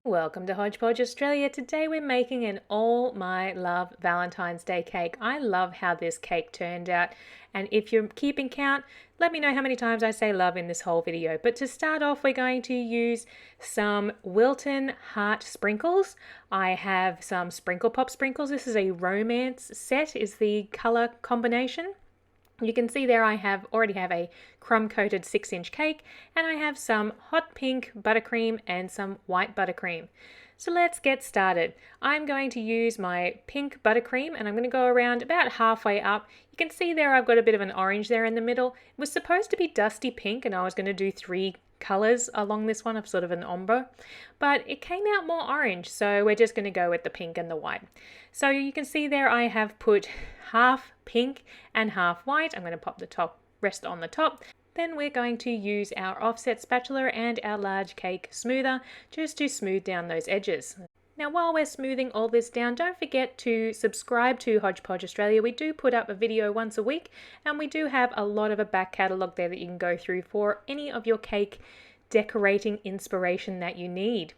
Welcome to Hodgepodge Australia. Today we're making an all my love Valentine's Day cake. I love how this cake turned out, and if you're keeping count, let me know how many times I say love in this whole video. But to start off, we're going to use some Wilton Heart sprinkles. I have some Sprinkle Pop sprinkles. This is a romance set is the color combination. You can see there I already have a crumb-coated 6-inch cake, and I have some hot pink buttercream and some white buttercream. So let's get started. I'm going to use my pink buttercream and I'm going to go around about halfway up. You can see there I've got a bit of an orange there in the middle. It was supposed to be dusty pink and I was going to do 3 colors along this one of sort of an ombre, but it came out more orange, so we're just going to go with the pink and the white. So you can see there I have put half pink and half white. I'm going to pop the rest on the top. Then we're going to use our offset spatula and our large cake smoother just to smooth down those edges. Now while we're smoothing all this down, don't forget to subscribe to Hodgepodge Australia. We do put up a video once a week and we do have a lot of a back catalogue there that you can go through for any of your cake decorating inspiration that you need.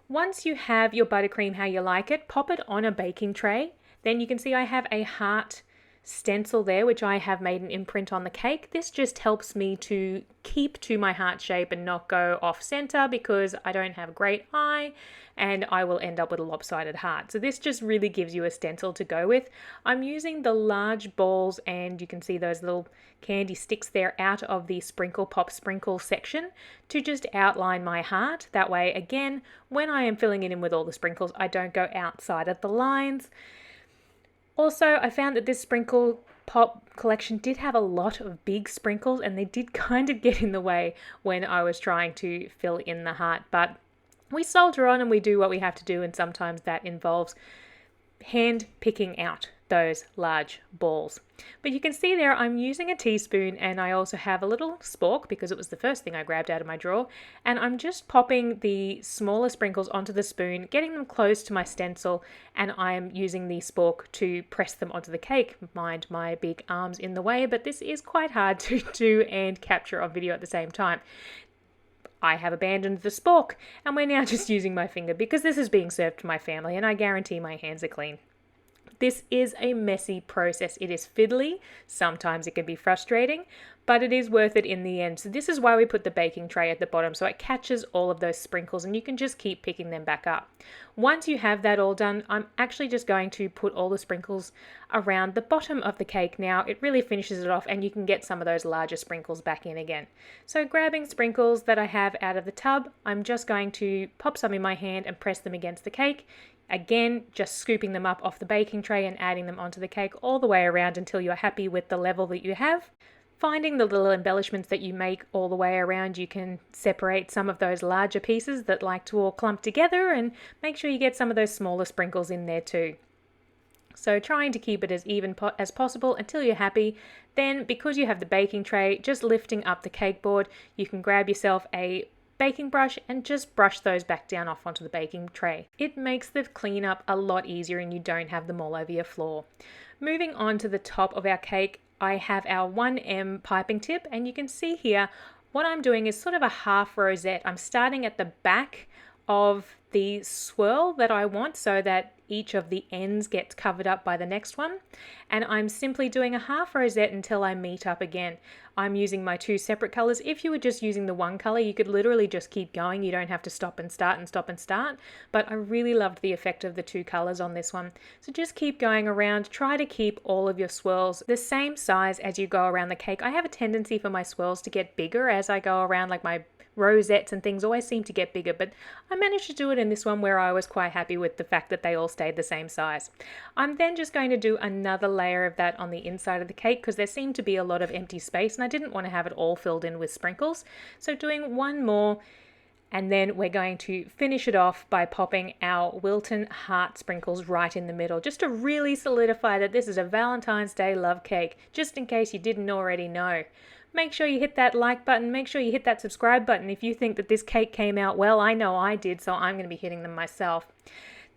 Once you have your buttercream how you like it, pop it on a baking tray. Then you can see I have a heart stencil there, which I have made an imprint on the cake. This just helps me to keep to my heart shape and not go off center because I don't have a great eye and I will end up with a lopsided heart. So this just really gives you a stencil to go with. I'm using the large balls and you can see those little candy sticks there out of the Sprinkle Pop sprinkle section to just outline my heart. That way, again, when I am filling it in with all the sprinkles, I don't go outside of the lines. Also, I found that this Sprinkle Pop collection did have a lot of big sprinkles and they did kind of get in the way when I was trying to fill in the heart. But we soldier on and we do what we have to do, and sometimes that involves hand picking out those large balls. But you can see there I'm using a teaspoon and I also have a little spork because it was the first thing I grabbed out of my drawer, and I'm just popping the smaller sprinkles onto the spoon, getting them close to my stencil, and I'm using the spork to press them onto the cake. Mind my big arms in the way, but this is quite hard to do and capture on video at the same time. I have abandoned the spork and we're now just using my finger because this is being served to my family and I guarantee my hands are clean. This is a messy process. It is fiddly. Sometimes it can be frustrating, but it is worth it in the end. So this is why we put the baking tray at the bottom, so it catches all of those sprinkles and you can just keep picking them back up. Once you have that all done, I'm actually just going to put all the sprinkles around the bottom of the cake. Now it really finishes it off and you can get some of those larger sprinkles back in again. So grabbing sprinkles that I have out of the tub, I'm just going to pop some in my hand and press them against the cake. Again, just scooping them up off the baking tray and adding them onto the cake all the way around until you're happy with the level that you have. Finding the little embellishments that you make all the way around, you can separate some of those larger pieces that like to all clump together and make sure you get some of those smaller sprinkles in there too. So trying to keep it as even as possible until you're happy. Then, because you have the baking tray, just lifting up the cake board, you can grab yourself a baking brush and just brush those back down off onto the baking tray. It makes the cleanup a lot easier and you don't have them all over your floor. Moving on to the top of our cake, I have our 1M piping tip, and you can see here what I'm doing is sort of a half rosette. I'm starting at the back of the swirl that I want so that each of the ends gets covered up by the next one, and I'm simply doing a half rosette until I meet up again. I'm using my 2 separate colors. If you were just using the one color, you could literally just keep going. You don't have to stop and start and stop and start, but I really loved the effect of the 2 colors on this one. So just keep going around. Try to keep all of your swirls the same size as you go around the cake. I have a tendency for my swirls to get bigger as I go around, like my rosettes and things always seem to get bigger, but I managed to do it in this one where I was quite happy with the fact that they all stayed the same size. I'm then just going to do another layer of that on the inside of the cake because there seemed to be a lot of empty space and I didn't want to have it all filled in with sprinkles. So doing one more, and then we're going to finish it off by popping our Wilton heart sprinkles right in the middle, just to really solidify that this is a Valentine's Day love cake, just in case you didn't already know. Make sure you hit that like button, make sure you hit that subscribe button if you think that this cake came out well. I know I did, so I'm going to be hitting them myself.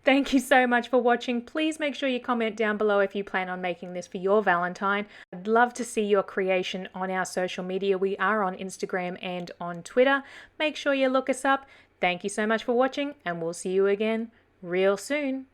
Thank you so much for watching. Please make sure you comment down below if you plan on making this for your Valentine. I'd love to see your creation on our social media. We are on Instagram and on Twitter. Make sure you look us up. Thank you so much for watching, and we'll see you again real soon.